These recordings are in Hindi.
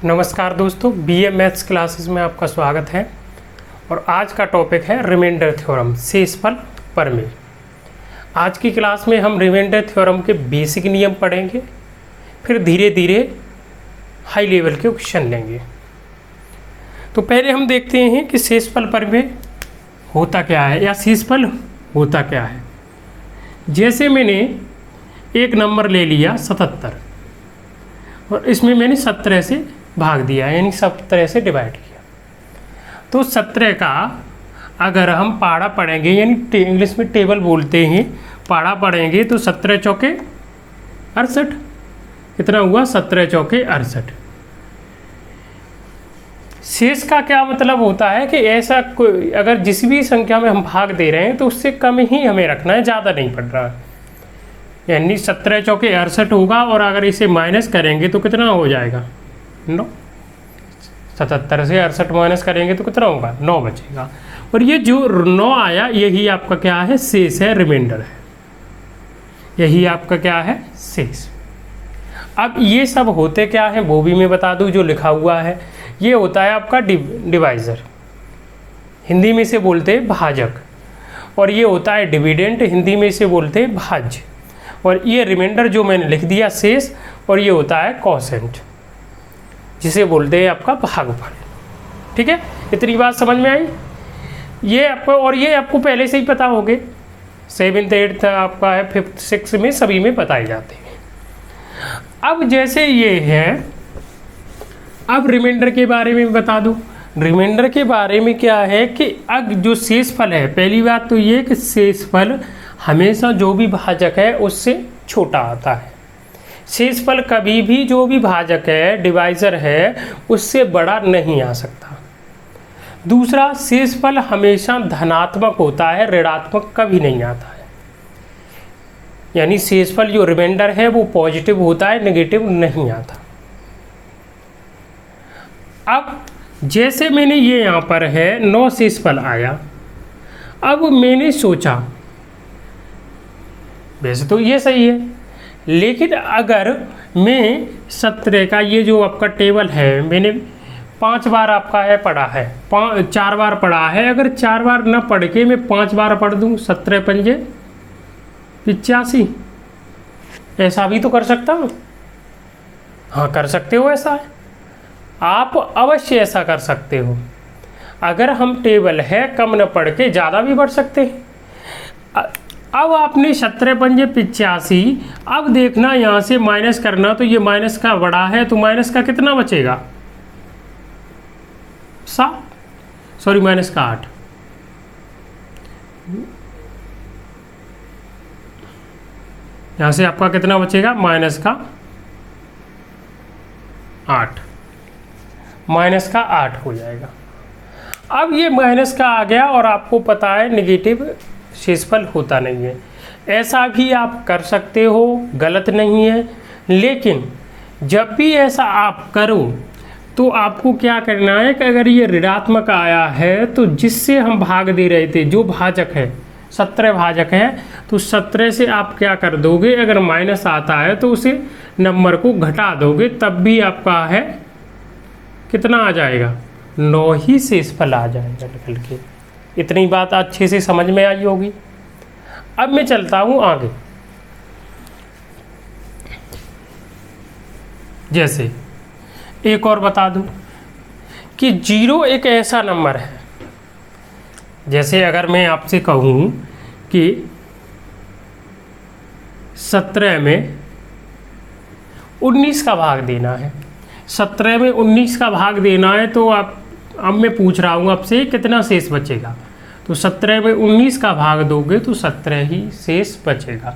नमस्कार दोस्तों, बीए मैथ्स क्लासेस में आपका स्वागत है। और आज का टॉपिक है रिमाइंडर थ्योरम, शेषफल प्रमेय। आज की क्लास में हम रिमाइंडर थ्योरम के बेसिक नियम पढ़ेंगे, फिर धीरे धीरे हाई लेवल के क्वेश्चन लेंगे। तो पहले हम देखते हैं कि शेषफल प्रमेय होता क्या है या शेषफल होता क्या है। जैसे मैंने एक नंबर ले लिया 77 और इसमें मैंने 17 से भाग दिया, यानी 17 से डिवाइड किया। तो 17 का अगर हम पाड़ा पढ़ेंगे, यानी इंग्लिश में टेबल बोलते हैं, पाड़ा पढ़ेंगे तो 17 चौके 68। कितना हुआ? 17 चौके 68। शेष का क्या मतलब होता है कि ऐसा कोई अगर जिस भी संख्या में हम भाग दे रहे हैं तो उससे कम ही हमें रखना है, ज़्यादा नहीं पड़ रहा है। यानी 17 चौके 68 होगा और अगर इसे माइनस करेंगे तो कितना हो जाएगा? 9। 77 से 68 माइनस करेंगे तो कितना होगा? 9 बचेगा। और ये जो 9 आया यही आपका क्या है? शेष है, रिमाइंडर है। यही आपका क्या है? शेष। अब ये सब होते क्या है वो भी मैं बता दूं, जो लिखा हुआ है ये होता है आपका डिवाइज़र, हिंदी में से बोलते हैं भाजक। और ये होता है डिविडेंड, हिंदी में से बोलते हैं भाज्य। और ये रिमाइंडर जो मैंने लिख दिया शेष, और ये होता है कोसेंट, जिसे बोलते हैं आपका भागफल। ठीक है, इतनी बात समझ में आई? ये आपको, और ये आपको पहले से ही पता होगे, 7th 8th आपका है, 5th 6th में सभी में बताए जाते हैं। अब जैसे ये है, अब रिमाइंडर के बारे में बता दूं। रिमाइंडर के बारे में क्या है कि अब जो शेषफल है, पहली बात तो ये कि शेषफल हमेशा जो भी भाजक है उससे छोटा आता है। शेषफल कभी भी जो भी भाजक है, डिवाइज़र है, उससे बड़ा नहीं आ सकता। दूसरा, शेषफल हमेशा धनात्मक होता है, ऋणात्मक कभी नहीं आता है। यानी शेषफल जो रिमाइंडर है वो पॉजिटिव होता है, नेगेटिव नहीं आता। अब जैसे मैंने ये यहाँ पर है 9 शेषफल आया। अब मैंने सोचा, वैसे तो ये सही है, लेकिन अगर मैं 17 का ये जो आपका टेबल है, मैंने 5 बार आपका है पढ़ा है, 4 बार पढ़ा है। अगर 4 बार ना पढ़ के मैं 5 बार पढ़ दूँ, 17 पंजे 85, ऐसा भी तो कर सकता हूँ। हाँ, कर सकते हो, ऐसा है, आप अवश्य ऐसा कर सकते हो। अगर हम टेबल है कम न पढ़ के ज़्यादा भी पढ़ सकते हैं। अब आपने 17 पंजे 85, अब देखना यहाँ से माइनस करना, तो ये माइनस का बड़ा है तो माइनस का कितना बचेगा? 7, सॉरी माइनस का 8। यहाँ से आपका कितना बचेगा? माइनस का 8। माइनस का 8 हो जाएगा। अब ये माइनस का आ गया और आपको पता है नेगेटिव शेषफल होता नहीं है। ऐसा भी आप कर सकते हो, गलत नहीं है। लेकिन जब भी ऐसा आप करो तो आपको क्या करना है कि अगर ये ऋणात्मक आया है तो जिससे हम भाग दे रहे थे, जो भाजक है, 17 भाजक है, तो 17 से आप क्या कर दोगे? अगर माइनस आता है तो उसे नंबर को घटा दोगे, तब भी आपका है कितना आ जाएगा? 9 ही शेषफल आ जाएगा निकल के। इतनी बात अच्छे से समझ में आई होगी। अब मैं चलता हूँ आगे। जैसे एक और बता दूं कि 0 एक ऐसा नंबर है, जैसे अगर मैं आपसे कहूँ कि 17 में 19 का भाग देना है, 17 में 19 का भाग देना है, तो अब मैं पूछ रहा हूँ आपसे कितना शेष बचेगा? तो 17 में 19 का भाग दोगे तो 17 ही शेष बचेगा।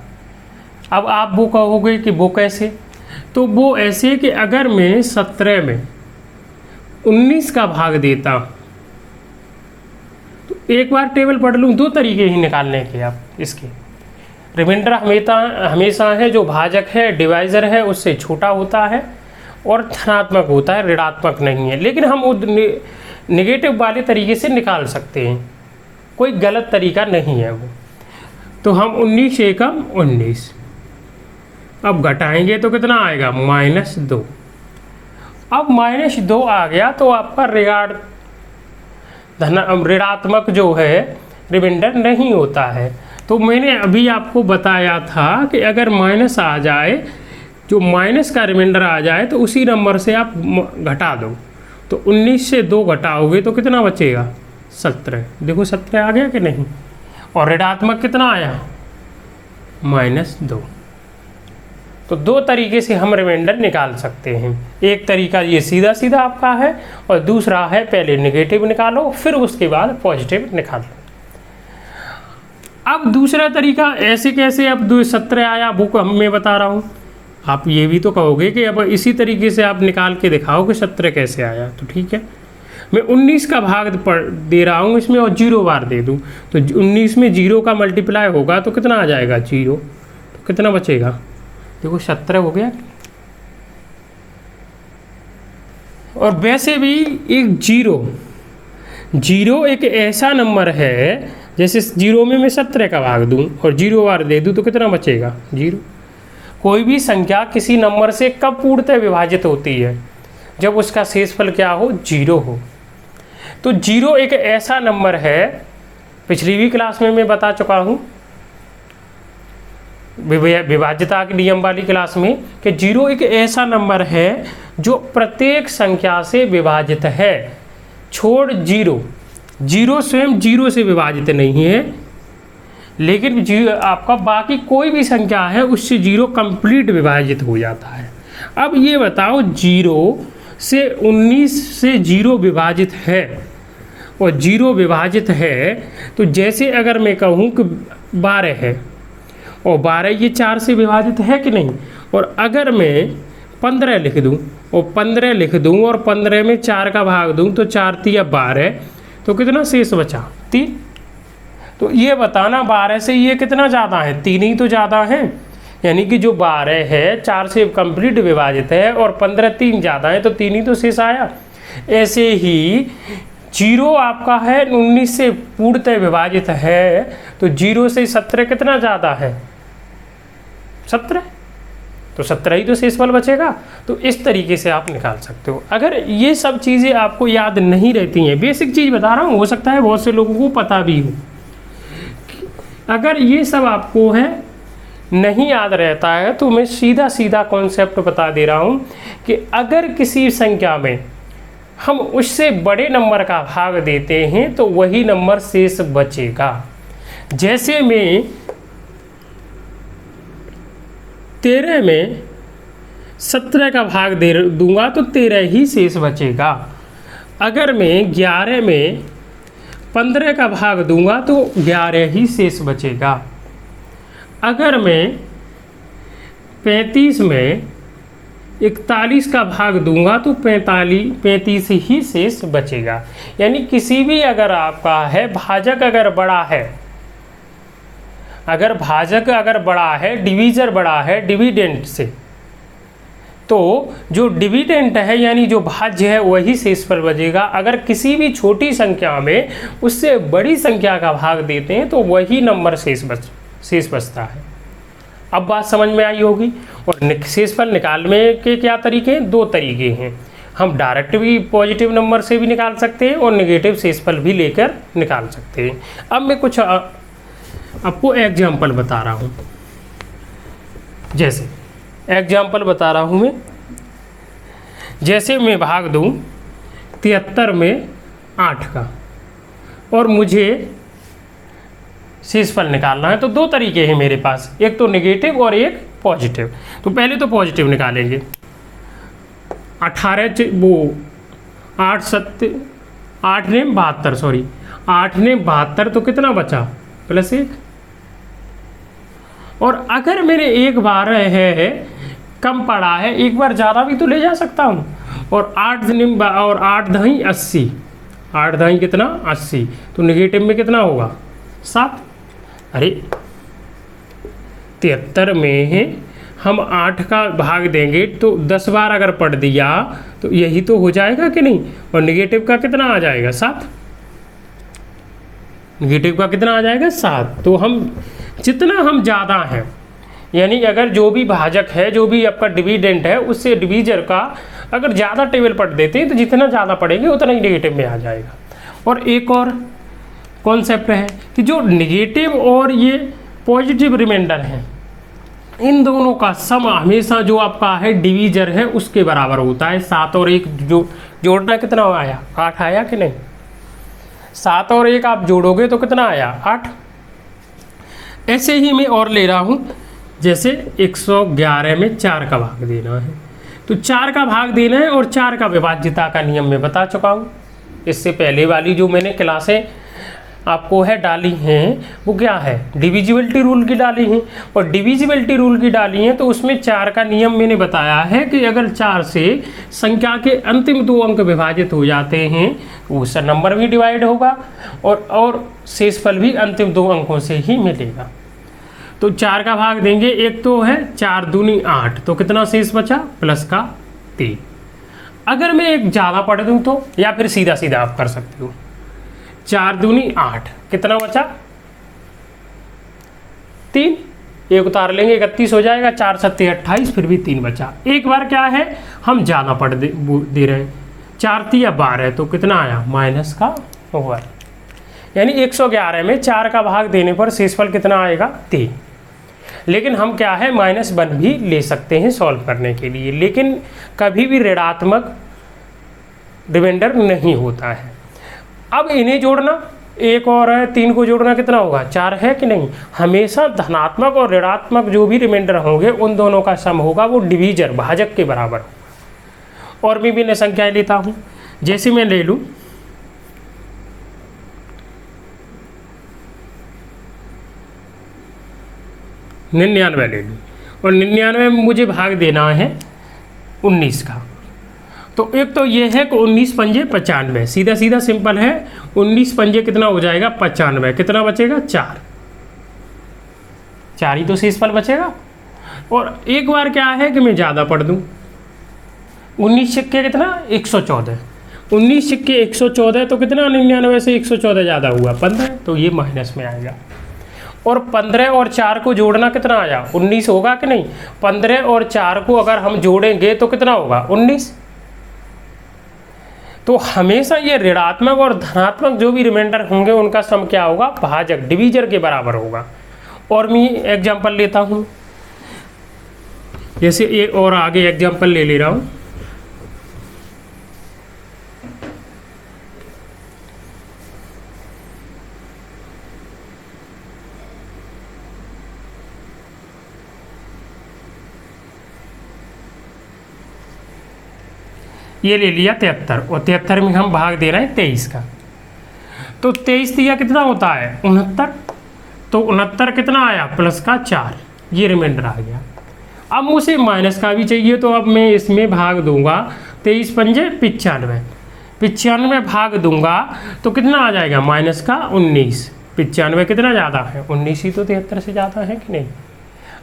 अब आप वो कहोगे कि वो कैसे? तो वो ऐसे कि अगर मैं 17 में 19 का भाग देता तो एक बार टेबल पढ़ लूँ, 2 तरीके ही निकालने के आप इसके। रिमाइंडर हमेशा है जो भाजक है, डिवाइज़र है, उससे छोटा होता है और धनात्मक होता है, ऋणात्मक नहीं है। लेकिन हम नेगेटिव वाले तरीके से निकाल सकते हैं, कोई गलत तरीका नहीं है वो। तो हम 19 एकम 19, अब घटाएंगे तो कितना आएगा? -2। अब -2 आ गया तो आपका ऋणात्मक जो है रिमाइंडर नहीं होता है। तो मैंने अभी आपको बताया था कि अगर माइनस आ जाए, जो माइनस का रिमाइंडर आ जाए तो उसी नंबर से आप घटा दो। तो 19 से 2 घटाओगे तो कितना बचेगा? 17। देखो 17 आ गया कि नहीं? और ऋणात्मक कितना आया? -2। तो 2 तरीके से हम रिमाइंडर निकाल सकते हैं। एक तरीका ये सीधा सीधा आपका है, और दूसरा है पहले नेगेटिव निकालो फिर उसके बाद पॉजिटिव निकालो। अब दूसरा तरीका ऐसे कैसे? अब 17 आया वो मैं बता रहा हूँ। आप ये भी तो कहोगे कि अब इसी तरीके से आप निकाल के दिखाओ कि 17 कैसे आया। तो ठीक है, मैं 19 का भाग दे रहा हूँ इसमें और 0 बार दे दूँ। तो 19 में 0 का मल्टीप्लाई होगा तो कितना आ जाएगा? 0। तो कितना बचेगा? देखो 17 हो गया। और वैसे भी एक 0 एक ऐसा नंबर है, जैसे 0 में मैं 17 का भाग दूं और 0 बार दे दूं तो कितना बचेगा? 0। कोई भी संख्या किसी नंबर से कब पूर्णतः विभाजित होती है? जब उसका शेषफल क्या हो? 0 हो। तो 0 एक ऐसा नंबर है, पिछली भी क्लास में मैं बता चुका हूँ विभाज्यता के नियम वाली क्लास में, कि 0 एक ऐसा नंबर है जो प्रत्येक संख्या से विभाजित है, छोड़ 0 स्वयं 0 से विभाजित नहीं है, लेकिन आपका बाकी कोई भी संख्या है उससे 0 कंप्लीट विभाजित हो जाता है। अब ये बताओ 0 से 19 से 0 विभाजित है, और 0 विभाजित है तो जैसे अगर मैं कहूँ कि 12 है और 12 ये 4 से विभाजित है कि नहीं, और अगर मैं 15 लिख दूँ और 15 लिख दूँ और 15 में 4 का भाग दूँ तो 4 × 12, तो कितना शेष बचा? 3। तो ये बताना 12 से ये कितना ज़्यादा है? 3 ही तो ज़्यादा है। यानी कि जो 12 है 4 से कंप्लीट विभाजित है और 15 3 ज़्यादा है, तो 3 ही तो शेष आया। ऐसे ही 0 आपका है 19 से पूर्णतः विभाजित है, तो 0 से 17 कितना ज़्यादा है? 17। तो 17 ही तो शेषफल बचेगा। तो इस तरीके से आप निकाल सकते हो। अगर ये सब चीज़ें आपको याद नहीं रहती हैं, बेसिक चीज़ बता रहा हूँ, हो सकता है बहुत से लोगों को पता भी हो। अगर ये सब आपको है नहीं याद रहता है तो मैं सीधा सीधा कॉन्सेप्ट बता दे रहा हूँ कि अगर किसी संख्या में हम उससे बड़े नंबर का भाग देते हैं तो वही नंबर शेष बचेगा। जैसे मैं 13 में 17 का भाग दे दूंगा तो 13 ही शेष बचेगा। अगर मैं 11 में 15 का भाग दूंगा तो 11 ही शेष बचेगा। अगर मैं 35 में 41 का भाग दूंगा तो 35 ही शेष बचेगा। यानी किसी भी अगर आपका है भाजक अगर बड़ा है, अगर भाजक अगर बड़ा है, डिवीजर बड़ा है डिविडेंड से, तो जो डिविडेंड है यानी जो भाज्य है वही शेषफल बचेगा। अगर किसी भी छोटी संख्या में उससे बड़ी संख्या का भाग देते हैं तो वही नंबर शेष बचता है। अब बात समझ में आई होगी। और शेषफल निकालने के क्या तरीके हैं? 2 तरीके हैं। हम डायरेक्ट भी पॉजिटिव नंबर से भी निकाल सकते हैं और नेगेटिव शेषफल भी लेकर निकाल सकते हैं। अब मैं कुछ आपको एग्जाम्पल बता रहा हूँ। जैसे एग्जाम्पल बता रहा हूँ मैं, जैसे मैं भाग दूँ 73 में 8 का और मुझे शेषफल निकालना है, तो 2 तरीके हैं मेरे पास, एक तो नेगेटिव और एक पॉजिटिव। तो पहले तो पॉजिटिव निकालेंगे। 8 ने 72 तो कितना बचा? +1। और अगर मेरे एक बार है कम पड़ा है, एक बार ज़्यादा भी तो ले जा सकता हूँ। और 8 × 80, 8 × कितना? 80। तो नेगेटिव में कितना होगा? 7। अरे 73 में हम 8 का भाग देंगे तो 10 बार अगर पढ़ दिया तो यही तो हो जाएगा कि नहीं। और नेगेटिव का कितना आ जाएगा? 7। नेगेटिव का कितना आ जाएगा? 7। तो हम जितना हम ज़्यादा हैं, यानी अगर जो भी भाजक है, जो भी आपका डिविडेंड है, उससे डिवीजर का अगर ज़्यादा टेबल पढ़ देते हैं तो जितना ज़्यादा पढ़ेंगे उतना ही नेगेटिव में आ जाएगा। और एक और कॉन्सेप्ट है कि जो नेगेटिव और ये पॉजिटिव रिमाइंडर हैं, इन दोनों का सम हमेशा जो आपका है डिवीजर है उसके बराबर होता है। 7 और 1 जो जोड़ना कितना आया, 8 आया कि नहीं? 7 और 1 आप जोड़ोगे तो कितना आया, 8। ऐसे ही मैं और ले रहा हूँ, जैसे 111 में 4 का भाग देना है, तो 4 का भाग देना है और 4 का विभाज्यता का नियम मैं बता चुका हूँ। इससे पहले वाली जो मैंने क्लासें आपको है डाली हैं वो क्या है, डिविजिबिलिटी रूल की डाली हैं। और डिविजिबिलिटी रूल की डाली हैं तो उसमें 4 का नियम मैंने बताया है कि अगर 4 से संख्या के अंतिम 2 अंक विभाजित हो जाते हैं तो उसका नंबर भी डिवाइड होगा और शेषफल भी अंतिम 2 अंकों से ही मिलेगा। तो 4 का भाग देंगे, एक तो है 4 दूनी 8, तो कितना शेष बचा, प्लस का 3। अगर मैं एक ज़्यादा पढ़ दूँ तो, या फिर सीधा सीधा आप कर सकते हो, 4 दूनी 8, कितना बचा, 3, एक उतार लेंगे 31 हो जाएगा, 4 सत्ते 28, फिर भी 3 बचा। एक बार क्या है हम ज़्यादा पढ़ दे रहे हैं, 4 तिया 12, तो कितना आया, माइनस का 1, यानी 111 में 4 का भाग देने पर शेषफल कितना आएगा, 3। लेकिन हम क्या है -1 भी ले सकते हैं सॉल्व करने के लिए, लेकिन कभी भी ऋणात्मक रिमाइंडर नहीं होता है। अब इन्हें जोड़ना, 1 और 3 को जोड़ना कितना होगा, 4 है कि नहीं। हमेशा धनात्मक और ऋणात्मक जो भी रिमाइंडर होंगे उन दोनों का सम होगा वो डिवीजर, भाजक के बराबर होगा। और भी मैं संख्याएं लेता हूँ, जैसे मैं ले लूँ 99 ले लूँ, और 99 में मुझे भाग देना है 19 का। तो एक तो ये है कि 19 पंजे 95, सीधा सीधा सिंपल है, 19 पंजे कितना हो जाएगा, 95, कितना बचेगा, 4 ही तो शेषफल बचेगा। और एक बार क्या है कि मैं ज़्यादा पढ़ दूँ, 19 सिक्के कितना, 114, 19 सिक्के 114, तो कितना 99 से 114 ज़्यादा हुआ, 15, तो ये माइनस में आएगा। और 15 और 4 को जोड़ना कितना आया, 19 होगा कि नहीं। 15 और 4 को अगर हम जोड़ेंगे तो कितना होगा, 19। तो हमेशा ये ऋणात्मक और धनात्मक जो भी रिमाइंडर होंगे उनका सम क्या होगा, भाजक, डिवीजर के बराबर होगा। और मैं एग्जांपल लेता हूँ, जैसे एक और आगे एग्जांपल ले रहा हूँ, ये ले लिया 73, और 73 में हम भाग दे रहे हैं 23 का। तो 23 दिया कितना होता है, 69, तो 69 कितना आया, प्लस का 4, ये रिमाइंडर आ गया। अब मुझे माइनस का भी चाहिए, तो अब मैं इसमें भाग दूंगा 23 पंजे 95, 95 भाग दूंगा तो कितना आ जाएगा, माइनस का 19। 95 कितना ज़्यादा है, 19 ही तो 73 से ज़्यादा है कि नहीं।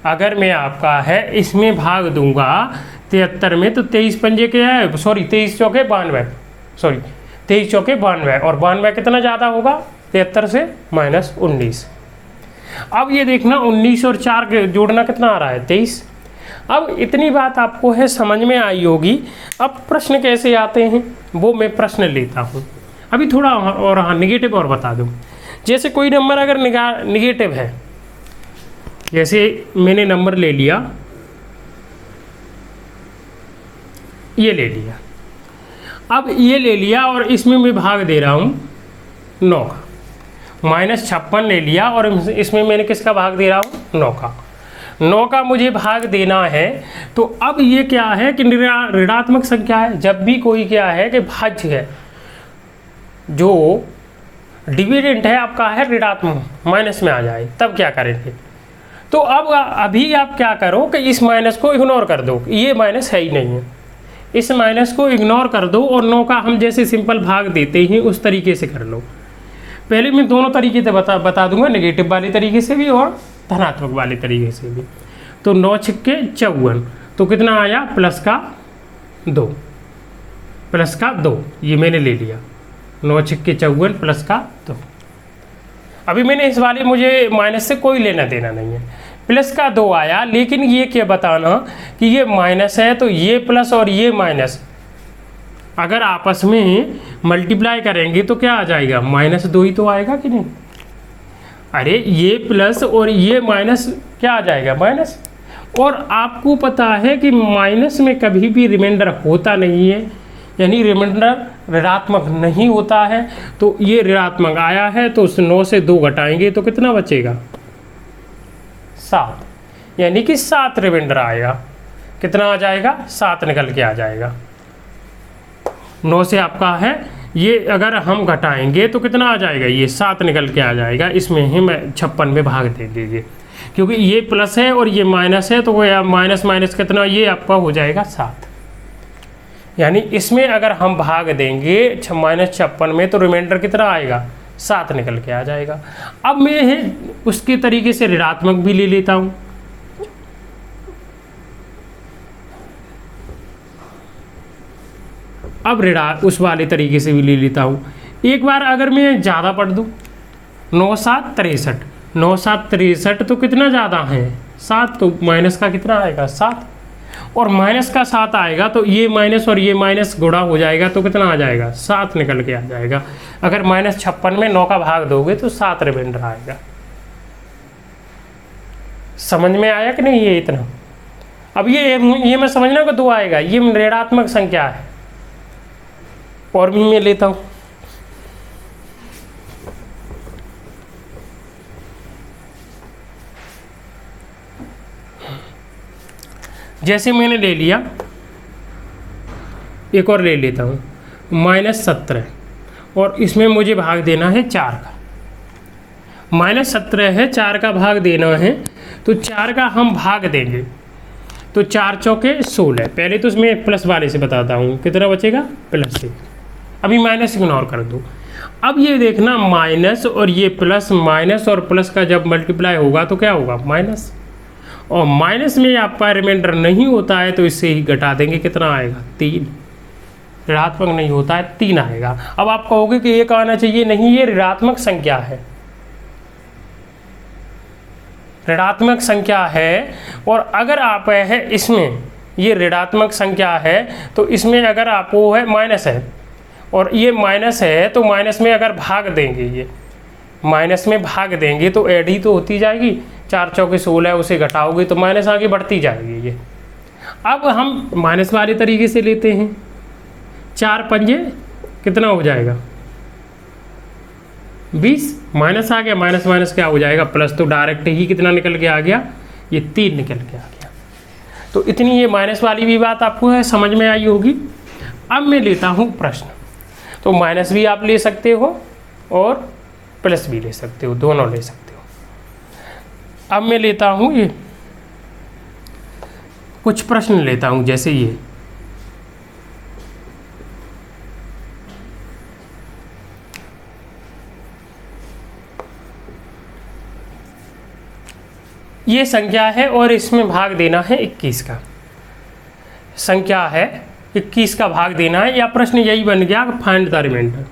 अगर मैं आपका है इसमें भाग दूंगा 73 में, तो 23 पंजे क्या है, सॉरी 23 चौके 92, सॉरी 23 चौके 92, और 92 कितना ज़्यादा होगा, 73 से -19। अब ये देखना 19 और 4 जोड़ना कितना आ रहा है, 23। अब इतनी बात आपको है समझ में आई होगी। अब प्रश्न कैसे आते हैं वो मैं प्रश्न लेता हूँ। अभी थोड़ा और हाँ निगेटिव और बता दूँ, जैसे कोई नंबर अगर निगेटिव है, जैसे मैंने नंबर ले लिया, ये ले लिया, अब ये ले लिया और इसमें मैं भाग दे रहा हूँ 9 का, -56 ले लिया और इसमें मैंने किसका भाग दे रहा हूँ, 9 का। 9 का मुझे भाग देना है, तो अब ये क्या है कि ऋणात्मक संख्या है। जब भी कोई क्या है कि भाज्य है, जो डिविडेंट है आपका है ऋणात्मक, माइनस में आ जाए, तब क्या करेंगे। तो अब अभी आप क्या करो कि इस माइनस को इग्नोर कर दो, ये माइनस है ही नहीं है, इस माइनस को इग्नोर कर दो और 9 का हम जैसे सिंपल भाग देते हैं उस तरीके से कर लो। पहले मैं दोनों तरीके से बता दूंगा, नेगेटिव वाले तरीके से भी और धनात्मक वाले तरीके से भी। तो 9 छिक्के 54, तो कितना आया, प्लस का 2, प्लस का 2, ये मैंने ले लिया, 9 छिक्के 54 प्लस का 2। अभी मैंने इस वाले, मुझे माइनस से कोई लेना देना नहीं है, प्लस का 2 आया। लेकिन ये क्या बताना कि ये माइनस है तो ये प्लस और ये माइनस अगर आपस में मल्टीप्लाई करेंगे तो क्या आ जाएगा, -2 ही तो आएगा कि नहीं। अरे ये प्लस और ये माइनस क्या आ जाएगा, माइनस। और आपको पता है कि माइनस में कभी भी रिमाइंडर होता नहीं है, यानी रिमाइंडर ऋणात्मक नहीं होता है। तो ये ऋणात्मक आया है तो उस 9 से 2 घटाएंगे तो कितना बचेगा, 7, यानी कि 7 रिमाइंडर आएगा। कितना आ जाएगा, 7 निकल के आ जाएगा। 9 से आपका है ये, अगर हम घटाएंगे तो कितना आ जाएगा, ये 7 निकल के आ जाएगा। इसमें ही मैं 56 में भाग दे दीजिए, क्योंकि ये प्लस है और ये माइनस है, तो माइनस माइनस कितना, ये आपका हो जाएगा 7। यानी इसमें अगर हम भाग देंगे -56 में तो रिमाइंडर कितना आएगा, 7 निकल के आ जाएगा। अब मैं उसके तरीके से ऋणात्मक भी ले लेता हूँ। अब उस वाले तरीके से भी ले लेता हूँ। एक बार अगर मैं ज़्यादा पढ़ दूँ, 9 7 63, 9 7 63 तो कितना ज़्यादा है, 7, तो माइनस का कितना आएगा, 7, और माइनस का 7 आएगा तो ये माइनस और ये माइनस गुणा हो जाएगा तो कितना आ जाएगा, 7 निकल के आ जाएगा। अगर -56 में 9 का भाग दोगे तो 7 रिमाइंडर आएगा। समझ में आया कि नहीं ये इतना। अब ये मैं समझना को 2 आएगा, ये ऋणात्मक संख्या है। और भी मैं लेता हूँ, जैसे मैंने ले लिया, एक और ले लेता हूँ, -17, और इसमें मुझे भाग देना है 4 का। -17 है, 4 का भाग देना है, तो 4 का हम भाग देंगे तो 4 चौके 16। पहले तो इसमें प्लस वाले से बताता हूँ, कितना बचेगा, प्लस से। अभी माइनस इग्नोर कर दो। अब ये देखना, माइनस और ये प्लस, माइनस और प्लस का जब मल्टीप्लाई होगा तो क्या होगा, माइनस। और माइनस में आपका रिमाइंडर नहीं होता है तो इससे ही घटा देंगे, कितना आएगा, 3। ऋणात्मक नहीं होता है, 3 आएगा। अब आप कहोगे कि ये आना चाहिए, नहीं, ये ऋणात्मक संख्या है, ऋणात्मक संख्या है। और अगर आप है इसमें, ये ऋणात्मक संख्या है तो इसमें अगर आपको है माइनस है और ये माइनस है, तो माइनस में अगर भाग देंगे, ये माइनस में भाग देंगे तो ऐड ही तो होती जाएगी। 4 चौके 16, उसे घटाओगे तो माइनस आगे बढ़ती जाएगी ये। अब हम माइनस वाले तरीके से लेते हैं, 4 पंजे कितना हो जाएगा, 20, माइनस आ गया, माइनस माइनस क्या हो जाएगा, प्लस। तो डायरेक्ट ही कितना निकल के आ गया, ये 3 निकल के आ गया। तो इतनी ये माइनस वाली भी बात आपको है समझ में आई होगी। अब मैं लेता हूँ प्रश्न। तो माइनस भी आप ले सकते हो और प्लस भी ले सकते हो, दोनों ले सकते हो। अब मैं लेता हूँ ये कुछ प्रश्न लेता हूँ, जैसे ये संख्या है और इसमें भाग देना है 21 का। संख्या है 21 का भाग देना है, या प्रश्न यही बन गया, फाइंड द रिमाइंडर।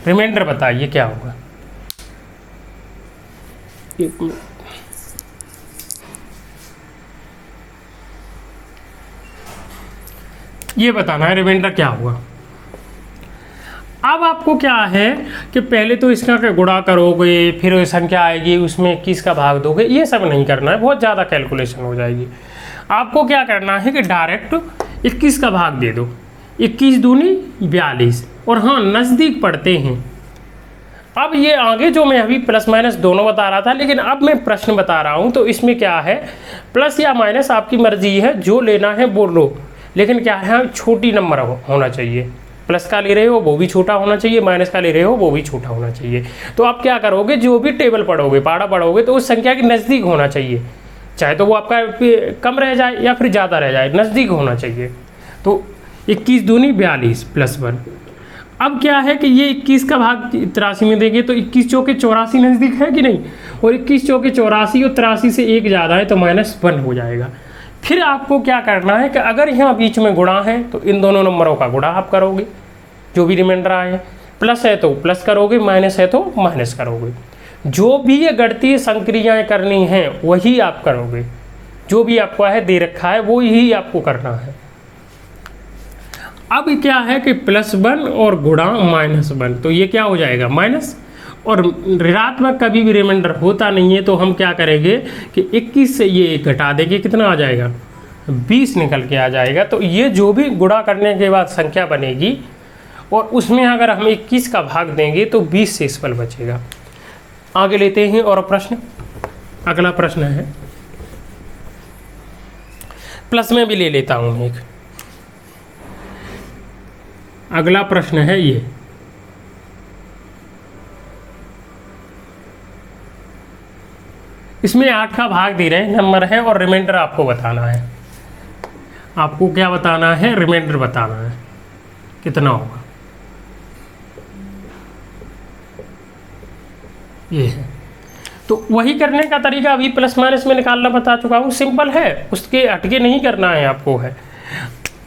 रिमाइंडर बताइए क्या होगा। एक मिनट, ये बताना है रिमाइंडर क्या होगा। अब आपको क्या है कि पहले तो इसका गुणा करोगे, फिर संख्या आएगी उसमें 21 का भाग दोगे, ये सब नहीं करना है, बहुत ज़्यादा कैलकुलेशन हो जाएगी। आपको क्या करना है कि डायरेक्ट 21 का भाग दे दो, 21 दूनी 42। और हाँ, नज़दीक पढ़ते हैं। अब ये आगे जो मैं अभी प्लस माइनस दोनों बता रहा था, लेकिन अब मैं प्रश्न बता रहा हूँ, तो इसमें क्या है, प्लस या माइनस आपकी मर्जी है, जो लेना है वो लो, लेकिन क्या है, छोटी नंबर होना चाहिए। प्लस का ले रहे हो वो भी छोटा होना चाहिए, माइनस का ले रहे हो वो भी छोटा होना चाहिए। तो आप क्या करोगे, जो भी टेबल पढ़ोगे, पाड़ा पढ़ोगे, तो उस संख्या के नज़दीक होना चाहिए, चाहे तो वो आपका कम रह जाए या फिर ज़्यादा रह जाए, नज़दीक होना चाहिए। तो 21 दूनी 42 +1। अब क्या है कि ये 21 का भाग 83 में देंगे तो 21 चौके 84 नज़दीक है कि नहीं, और 21 चौके 84 और 83 से 1 ज़्यादा है तो -1 हो जाएगा। फिर आपको क्या करना है कि अगर यहाँ बीच में गुणा है तो इन दोनों नंबरों का गुणा आप करोगे, जो भी रिमाइंडर आए। प्लस है तो प्लस करोगे, माइनस है तो माइनस करोगे। जो भी ये गणितीय संक्रियाएं करनी हैं वही आप करोगे, जो भी आपको है दे रखा है वो ही आपको करना है। अब क्या है कि +1 और गुणा -1, तो ये क्या हो जाएगा माइनस, और ऋणात्मक कभी भी रिमाइंडर होता नहीं है, तो हम क्या करेंगे कि 21 से ये 1 घटा देंगे, कितना आ जाएगा 20 निकल के आ जाएगा। तो ये जो भी गुणा करने के बाद संख्या बनेगी और उसमें अगर हम 21 का भाग देंगे तो 20 शेषफल बचेगा। आगे लेते हैं और प्रश्न, अगला प्रश्न है, प्लस में भी ले लेता हूँ एक। अगला प्रश्न है ये, इसमें 8 का भाग दे रहे हैं, नंबर है और रिमाइंडर आपको बताना है। आपको क्या बताना है, रिमाइंडर बताना है कितना होगा, ये है। तो वही करने का तरीका अभी प्लस माइनस में निकालना बता चुका हूँ, सिंपल है, उसके हटके नहीं करना है आपको है।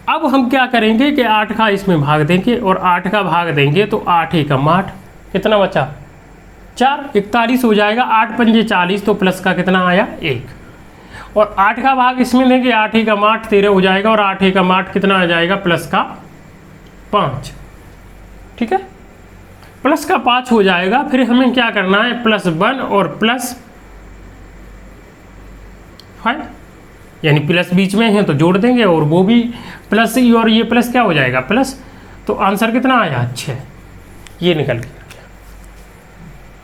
अब हम क्या करेंगे कि 8 का इसमें भाग देंगे और 8 का भाग देंगे तो 8 एकम 8, कितना बचा 4, 41 हो जाएगा। 8 पंजे 40, तो प्लस का कितना आया 1, और 8 का भाग इसमें देंगे, 8 एकम 8 13 हो जाएगा, और 8 एकम 8 कितना आ जाएगा प्लस का 5, ठीक है, प्लस का 5 हो जाएगा। फिर हमें क्या करना है, +1 और +5, यानी प्लस बीच में है तो जोड़ देंगे, और वो भी प्लस ही, और ये प्लस क्या हो जाएगा प्लस, तो आंसर कितना आया 6, ये निकल के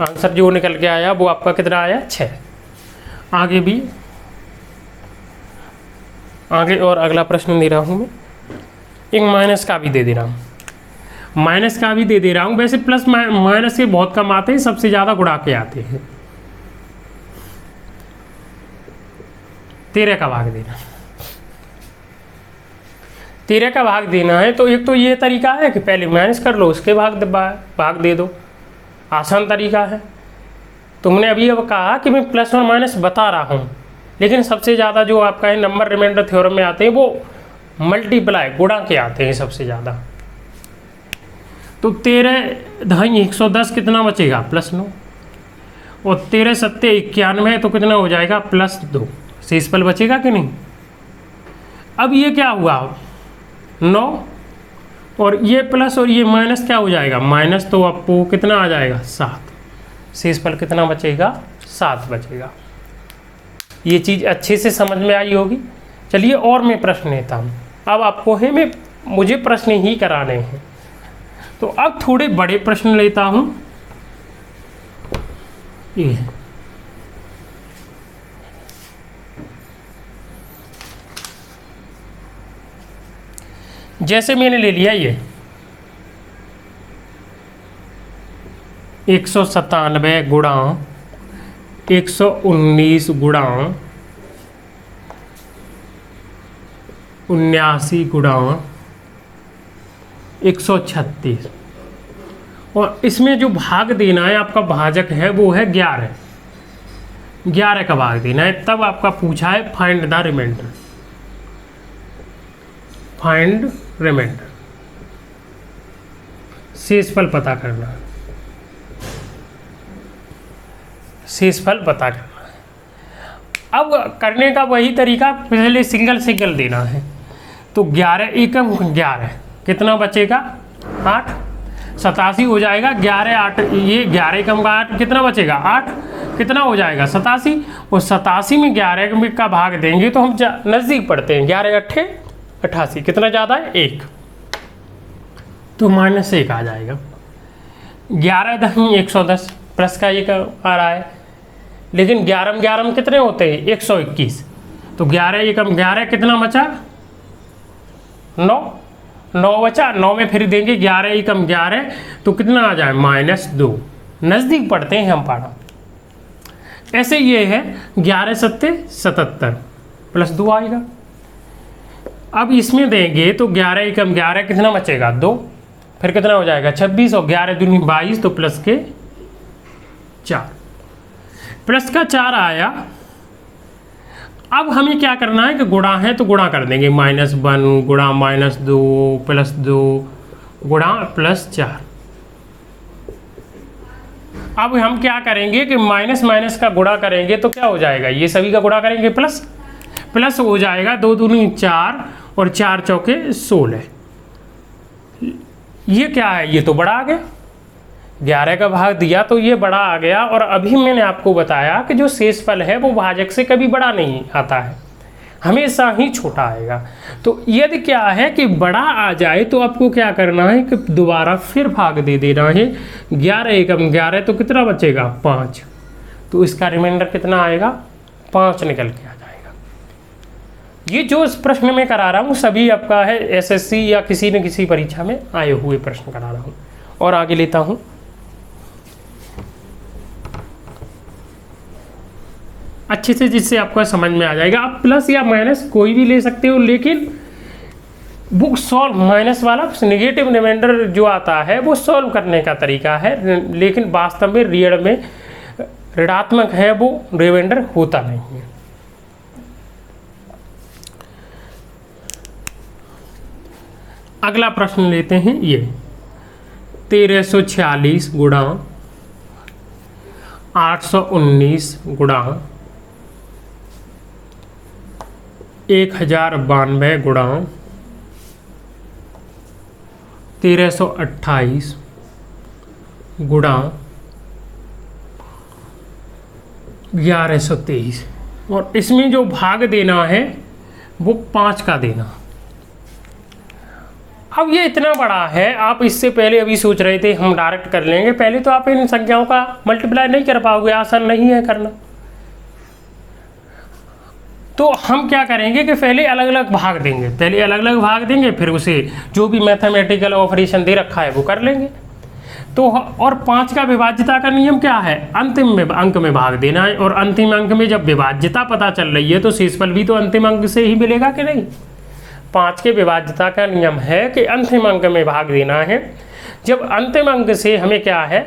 आंसर जो निकल के आया वो आपका कितना आया 6। आगे भी, आगे और अगला प्रश्न दे रहा हूँ मैं, एक माइनस का भी दे दे रहा हूँ, माइनस का भी दे दे रहा हूँ। वैसे प्लस माइनस के बहुत कम आते हैं, सबसे ज़्यादा गुणा के आते हैं। 13 का भाग देना, 13 का भाग देना है। तो एक तो ये तरीका है कि पहले माइनस कर लो, उसके भाग दे दो, आसान तरीका है। तुमने अभी अब कहा कि मैं प्लस और माइनस बता रहा हूँ, लेकिन सबसे ज़्यादा जो आपका है नंबर रिमाइंडर थ्योरम में आते हैं वो मल्टीप्लाई गुणा के आते हैं सबसे ज़्यादा। तो 13 ढाई 110 कितना बचेगा +9, और 13 सत्ते 91 तो कितना हो जाएगा +2, शेषफल बचेगा कि नहीं। अब ये क्या हुआ 9, और ये प्लस और ये माइनस क्या हो जाएगा माइनस, तो आपको कितना आ जाएगा 7, शेषफल कितना बचेगा 7 बचेगा। ये चीज़ अच्छे से समझ में आई होगी। चलिए और मैं प्रश्न लेता हूँ, अब आपको है मुझे प्रश्न ही कराने हैं, तो अब थोड़े बड़े प्रश्न लेता हूँ। ये जैसे मैंने ले लिया ये 197 गुणा 119 गुणा 79 गुणा 136, और इसमें जो भाग देना है आपका भाजक है वो है 11 का भाग देना है। तब आपका पूछा है find the reminder, find reminder, शेषफल पता करना, शेषफल पता करना है। अब करने का वही तरीका, पहले सिंगल देना है। तो 11 एकम 11 कितना बचेगा 8, 87 हो जाएगा। 11 8, ये 11 एकम 8 कितना बचेगा 8, कितना हो जाएगा 87, और 87 में 11 का भाग देंगे तो हम नज़दीक पढ़ते हैं, 11 8 88, कितना ज़्यादा है 1, तो -1 आ जाएगा। 11 दही 110, प्लस का 1 आ रहा है, लेकिन 11 में 11 में कितने होते हैं 121, तो 11 एकम 11 कितना बचा 9 बचा। 9 में फिर देंगे 11 एकम 11, तो कितना आ जाए -2, नज़दीक पढ़ते हैं हम पढ़ा। ऐसे ये है 11 सत्ते 77 +2 आएगा। अब इसमें देंगे तो 11 एकम 11 कितना बचेगा 2, फिर कितना हो जाएगा 26, और 11 दूनी 22, तो प्लस के 4, प्लस का 4 आया। अब हमें क्या करना है कि गुणा है तो गुणा कर देंगे, -1 गुणा -2 +2 गुणा +4, अब हम क्या करेंगे कि माइनस माइनस का गुणा करेंगे तो क्या हो जाएगा, ये सभी का गुणा करेंगे प्लस प्लस हो जाएगा, 2 दूनी 4 और 4 चौके 16। ये क्या है, ये तो बड़ा आ गया, 11 का भाग दिया तो ये बड़ा आ गया। और अभी मैंने आपको बताया कि जो शेषफल है वो भाजक से कभी बड़ा नहीं आता है, हमेशा ही छोटा आएगा। तो यदि क्या है कि बड़ा आ जाए तो आपको क्या करना है कि दोबारा फिर भाग दे देना है। 11 एकम 11 तो कितना बचेगा 5, तो इसका रिमाइंडर कितना आएगा 5 निकल के आ जाएगा। ये जो इस प्रश्न में करा रहा हूँ सभी आपका है एसएससी या किसी न किसी परीक्षा में आए हुए प्रश्न करा रहा हूँ। और आगे लेता हूँ, अच्छे से, जिससे आपको समझ में आ जाएगा। आप प्लस या माइनस कोई भी ले सकते हो, लेकिन बुक सॉल्व माइनस वाला नेगेटिव रिमाइंडर जो आता है वो सॉल्व करने का तरीका है, लेकिन वास्तव में रियल में ऋणात्मक है वो रिमाइंडर होता नहीं है। अगला प्रश्न लेते हैं, ये 1346 गुणा 819 गुणा 1092 गुणा 1328 गुणा 1123, और इसमें जो भाग देना है वो 5 का देना। अब ये इतना बड़ा है, आप इससे पहले अभी सोच रहे थे हम डायरेक्ट कर लेंगे, पहले तो आप इन संख्याओं का मल्टीप्लाई नहीं कर पाओगे, आसान नहीं है करना। तो हम क्या करेंगे कि पहले अलग अलग भाग देंगे, फिर उसे जो भी मैथमेटिकल ऑपरेशन दे रखा है वो कर लेंगे। तो और 5 का विभाज्यता का नियम क्या है, अंतिम में अंक में भाग देना है, और अंतिम अंक में जब विभाज्यता पता चल रही है तो शेषफल भी तो अंतिम अंक से ही मिलेगा कि नहीं। 5 के विभाज्यता का नियम है कि अंतिम अंक में भाग देना है। जब अंतिम अंक से हमें क्या है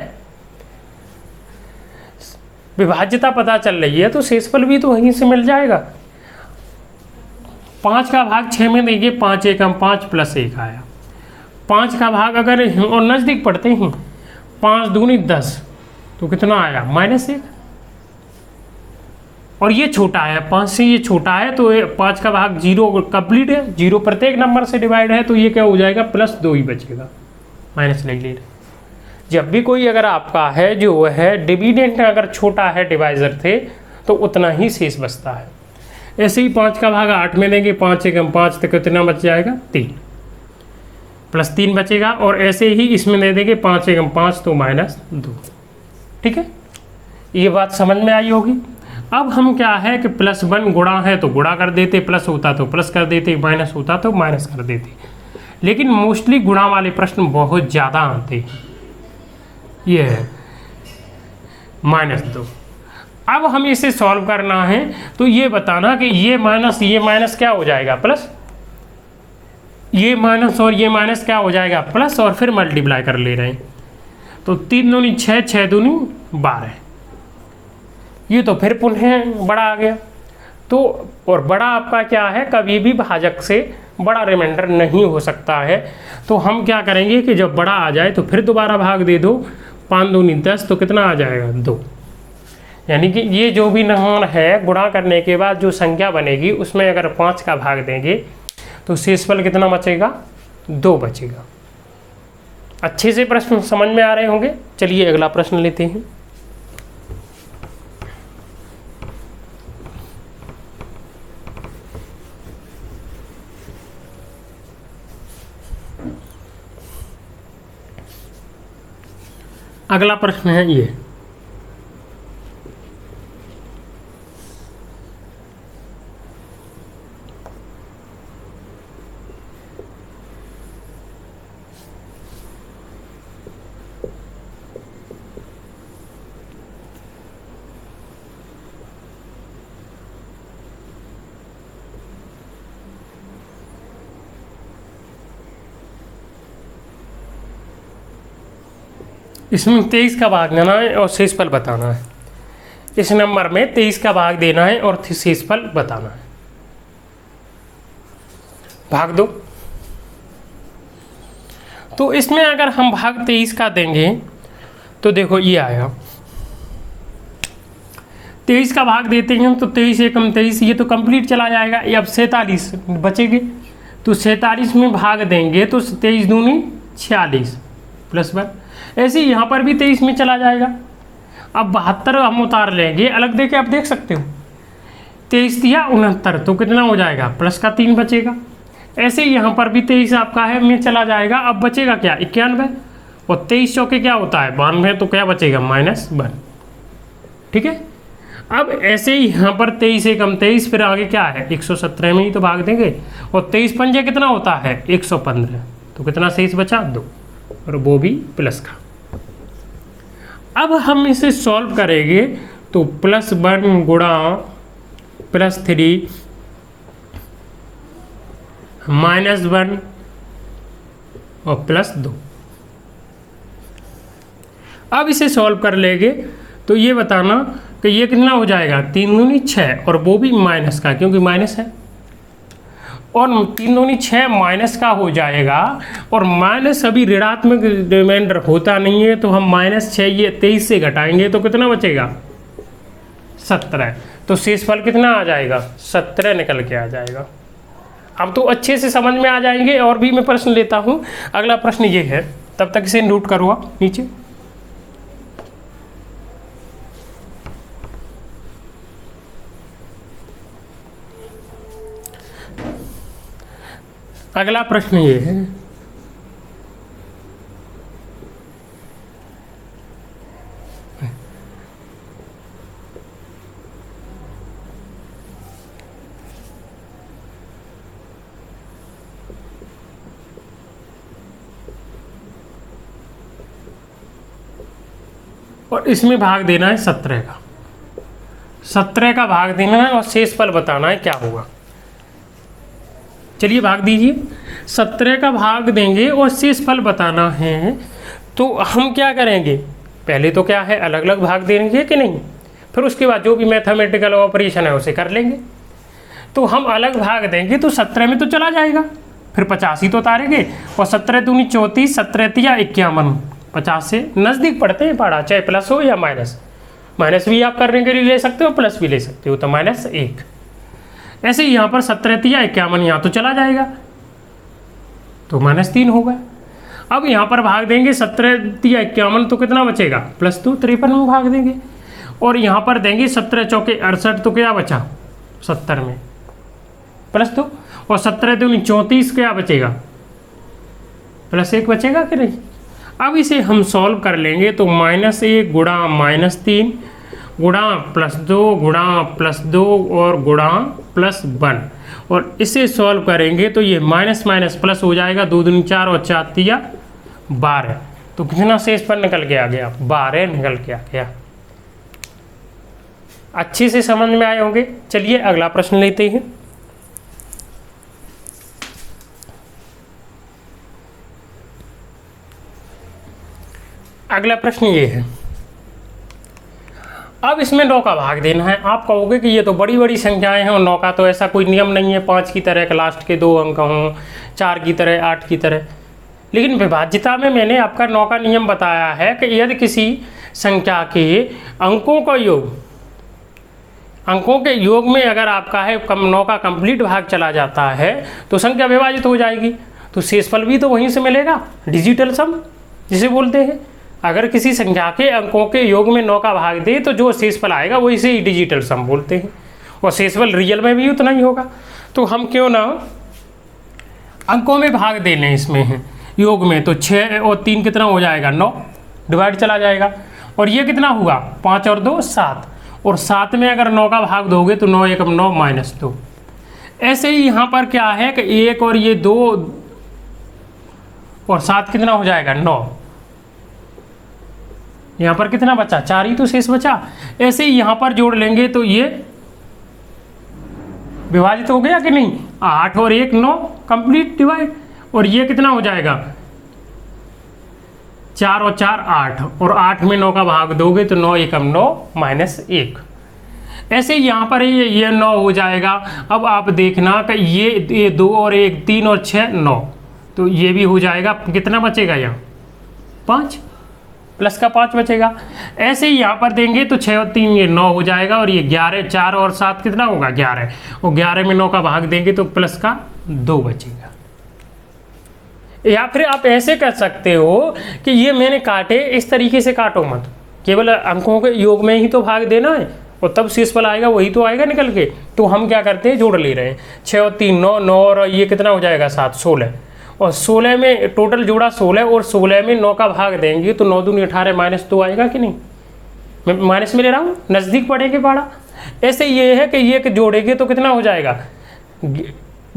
विभाज्यता पता चल रही है तो शेषफल भी तो वहीं से मिल जाएगा। 5 का भाग 6 में देंगे, 5 एकम 5 प्लस 1 आया। 5 का भाग अगर और नज़दीक पढ़ते हैं, 5 दूनी 10 तो कितना आया -1, और ये छोटा है 5 से, ये छोटा है तो 5 का भाग 0 कंप्लीट है, 0 प्रत्येक नंबर से डिवाइड है, तो ये क्या हो जाएगा +2 ही बचेगा, माइनस नहीं ले रहे। जब भी कोई अगर आपका है जो है डिविडेंड अगर छोटा है डिवाइजर थे तो उतना ही शेष बचता है। ऐसे ही 5 का भाग 8 में देंगे, 5 एकम 5 तो कितना बच जाएगा 3 +3 बचेगा, और ऐसे ही इसमें दे देंगे 5 एकम 5 तो -2। ठीक है, ये बात समझ में आई होगी। अब हम क्या है कि +1 गुणा है तो गुणा कर देते, प्लस होता तो प्लस कर देते, माइनस होता तो माइनस कर देते, लेकिन मोस्टली गुणा वाले प्रश्न बहुत ज़्यादा आते हैं। ये है -2। अब हमें इसे सॉल्व करना है तो ये बताना कि ये माइनस क्या हो जाएगा प्लस, ये माइनस और ये माइनस क्या हो जाएगा प्लस, और फिर मल्टीप्लाई कर ले रहे हैं तो 3 दूनी 6, 6 दूनी 12, ये तो फिर पुनः बड़ा आ गया। तो और बड़ा आपका क्या है, कभी भी भाजक से बड़ा रिमाइंडर नहीं हो सकता है। तो हम क्या करेंगे कि जब बड़ा आ जाए तो फिर दोबारा भाग दे दो, 5 दूनी 10 तो कितना आ जाएगा 2। यानी कि ये जो भी नंबर है गुणा करने के बाद जो संख्या बनेगी उसमें अगर 5 का भाग देंगे तो शेषफल कितना बचेगा 2 बचेगा। अच्छे से प्रश्न समझ में आ रहे होंगे। चलिए अगला प्रश्न लेते हैं। अगला प्रश्न है ये, इसमें 23 का भाग देना है और शेषफल बताना है। इस नंबर में 23 का भाग देना है और शेषफल बताना है। भाग दो। तो इसमें अगर हम भाग 23 का देंगे तो देखो ये आया 23 का भाग देते हैं तो 23 एकम 23, ये तो कंप्लीट चला जाएगा। ये अब 47 बचेगी, तो 47 में भाग देंगे तो 23 दूनी 46 +1। ऐसे ही यहाँ पर भी 23 में चला जाएगा। अब 72 हम उतार लेंगे अलग देके, आप देख सकते हो 23 दिया 69, तो कितना हो जाएगा प्लस का 3 बचेगा। ऐसे ही यहाँ पर भी 23 आपका है में चला जाएगा। अब बचेगा क्या 91, और 23 चौके क्या होता है 92, तो क्या बचेगा -1। ठीक है। अब ऐसे ही यहाँ पर 23 एकम 23, फिर आगे क्या है 117 में ही तो भाग देंगे, और 23 पंजे कितना होता है 115, तो कितना शेष बचा 2, और वो भी प्लस का। अब हम इसे सॉल्व करेंगे तो +1 गुणा +3 -1 और +2। अब इसे सॉल्व कर लेंगे तो ये बताना कि ये कितना हो जाएगा 3 दूनी 6, और वो भी माइनस का, क्योंकि माइनस है, और 3 दूनी 6 माइनस का हो जाएगा। और माइनस अभी ऋणात्मक रिमाइंडर होता नहीं है, तो हम -6 ये 23 से घटाएंगे तो कितना बचेगा 17। तो शेषफल कितना आ जाएगा 17 निकल के आ जाएगा। अब तो अच्छे से समझ में आ जाएंगे। और भी मैं प्रश्न लेता हूँ। अगला प्रश्न ये है, तब तक इसे नोट करो आप नीचे। अगला प्रश्न ये है, और इसमें भाग देना है 17 का। 17 का भाग देना है और शेषफल बताना है क्या होगा। चलिए भाग दीजिए। 17 का भाग देंगे और शेषफल बताना है। तो हम क्या करेंगे, पहले तो क्या है अलग अलग भाग देंगे कि नहीं, फिर उसके बाद जो भी मैथमेटिकल ऑपरेशन है उसे कर लेंगे। तो हम अलग भाग देंगे तो 17 में तो चला जाएगा, फिर 85 तो उतारेंगे, और 17 दूनी 34, 17 तिया 51, 50 से नज़दीक पड़ते हैं पढ़ा, चाहे प्लस हो या माइनस। माइनस भी आप करने के लिए ले सकते हो, प्लस भी ले सकते हो, तो -1। ऐसे ही यहाँ पर 17 तिया 51, यहाँ तो चला जाएगा, तो -3 होगा। अब यहाँ पर भाग देंगे 17 तिया 51, तो कितना बचेगा +2, 53 में भाग देंगे। और यहाँ पर देंगे 17 चौके 68, तो क्या बचा 70 में +2, और 17 दूनी 34, क्या बचेगा +1 बचेगा कि नहीं। अब इसे हम सॉल्व कर लेंगे तो -1 गुणा -3 गुणा +2 गुणा +2 और गुणा +1, और इसे सॉल्व करेंगे तो ये माइनस माइनस प्लस हो जाएगा, 2 दूनी 4 और 4 तिया 12, तो कितना शेषफल निकल के आ गया 12 निकल के आ गया। अच्छे से समझ में आए होंगे। चलिए अगला प्रश्न लेते हैं। अगला प्रश्न ये है, अब इसमें 9 का भाग देना है। आप कहोगे कि ये तो बड़ी बड़ी संख्याएं हैं और 9 का तो ऐसा कोई नियम नहीं है, 5 की तरह लास्ट के 2 अंक हों, 4 की तरह 8 की तरह। लेकिन विभाज्यता में मैंने आपका 9 का नियम बताया है कि यदि किसी संख्या के अंकों का योग, अंकों के योग में अगर आपका है 9 का कंप्लीट भाग चला जाता है तो संख्या विभाजित हो जाएगी, तो शेषफल भी तो वहीं से मिलेगा, डिजिटल सम जिसे बोलते हैं। अगर किसी संख्या के अंकों के योग में 9 का भाग दे तो जो शेषफल आएगा वो इसे डिजिटल सम बोलते हैं, और शेषफल रियल में भी उतना ही होगा। तो हम क्यों ना अंकों में भाग दे लें इसमें है योग में, तो 6 और 3 कितना हो जाएगा 9, डिवाइड चला जाएगा। और ये कितना हुआ 5 और 2 7, और 7 में अगर 9 का भाग दोगे तो 9 एकम 9 -2। ऐसे ही यहाँ पर क्या है कि 1 और ये 2 और 7 कितना हो जाएगा 9, यहाँ पर कितना बचा 4 ही तो शेष बचा। ऐसे ही यहाँ पर जोड़ लेंगे तो ये विभाजित हो गया कि नहीं, 8 और 1 9 कंप्लीट डिवाइड, और ये कितना हो जाएगा 4 और 4 8, और 8 में 9 का भाग दोगे तो 9 एकम 9 -1। ऐसे ही यहाँ पर ये 9 हो जाएगा। अब आप देखना कि ये 2 और 1 3 और 6 9, तो ये भी हो जाएगा, कितना बचेगा यहाँ 5। प्लस का 5 बचेगा। ऐसे ही यहाँ पर देंगे तो 6 और 3 ये 9 हो जाएगा, और ये 11, 4 और 7 कितना होगा 11, और 11 में 9 का भाग देंगे तो प्लस का 2 बचेगा। या फिर आप ऐसे कर सकते हो कि ये मैंने काटे, इस तरीके से काटो मत, केवल अंकों के योग में ही तो भाग देना है, और तब शेषफल आएगा वही तो आएगा निकल के। तो हम क्या करते हैं, जोड़ ले रहे हैं, 6 और 3 9, 9 और ये कितना हो जाएगा 7, 16, और 16 में टोटल जोड़ा 16, और 16 में 9 का भाग देंगे तो 9 दूनी 18 माइनस 2 आएगा कि नहीं, मैं माइनस में ले रहा हूँ, नज़दीक पढ़ेंगे पढ़ा। ऐसे ये है कि ये जोड़ेंगे तो कितना हो जाएगा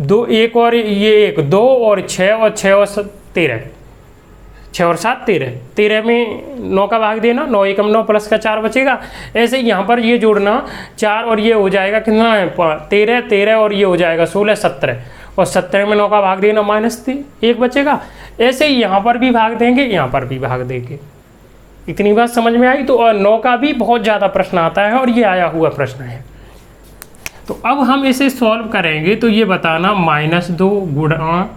2, 1 और ये 1, 2 और 6 और 6 और 13, 6 और 7 13, 13 में 9 का भाग देना, 9 एकम 9 प्लस का 4 बचेगा। ऐसे यहाँ पर ये जोड़ना 4 और ये हो जाएगा कितना है 13, 13 और ये हो जाएगा 16, 17, और 17 में 9 का भाग देना माइनस 1 बचेगा। ऐसे ही यहाँ पर भी भाग देंगे, यहाँ पर भी भाग देंगे। इतनी बात समझ में आई। तो और 9 का भी बहुत ज़्यादा प्रश्न आता है, और ये आया हुआ प्रश्न है। तो अब हम इसे सॉल्व करेंगे, तो ये बताना -2 गुणा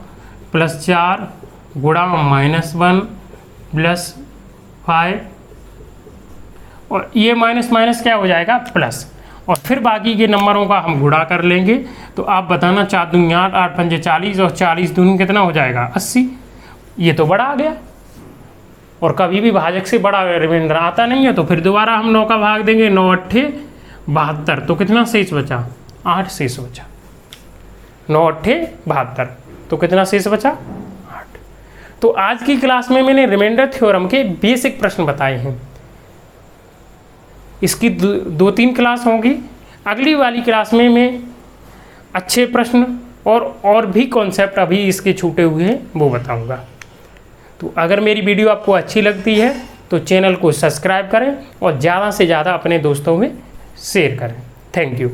+4 गुणा -1 +5, और ये माइनस माइनस क्या हो जाएगा प्लस, और फिर बाकी के नंबरों का हम गुणा कर लेंगे। तो आप बताना 4 दूनी 8, 8 पंजे 40, और 40 दूनी कितना हो जाएगा 80। ये तो बड़ा आ गया, और कभी भी भाजक से बड़ा रिमाइंडर आता नहीं है। तो फिर दोबारा हम 9 का भाग देंगे, 9 8 72, तो कितना शेष बचा 8 शेष बचा, 9 8 72, तो कितना शेष बचा 8। तो आज की क्लास में मैंने रिमाइंडर थ्योरम के बेसिक प्रश्न बताए हैं। इसकी 2-3 क्लास होंगी। अगली वाली क्लास में मैं अच्छे प्रश्न और भी कॉन्सेप्ट अभी इसके छूटे हुए हैं वो बताऊंगा। तो अगर मेरी वीडियो आपको अच्छी लगती है तो चैनल को सब्सक्राइब करें, और ज़्यादा से ज़्यादा अपने दोस्तों में शेयर करें। Thank you.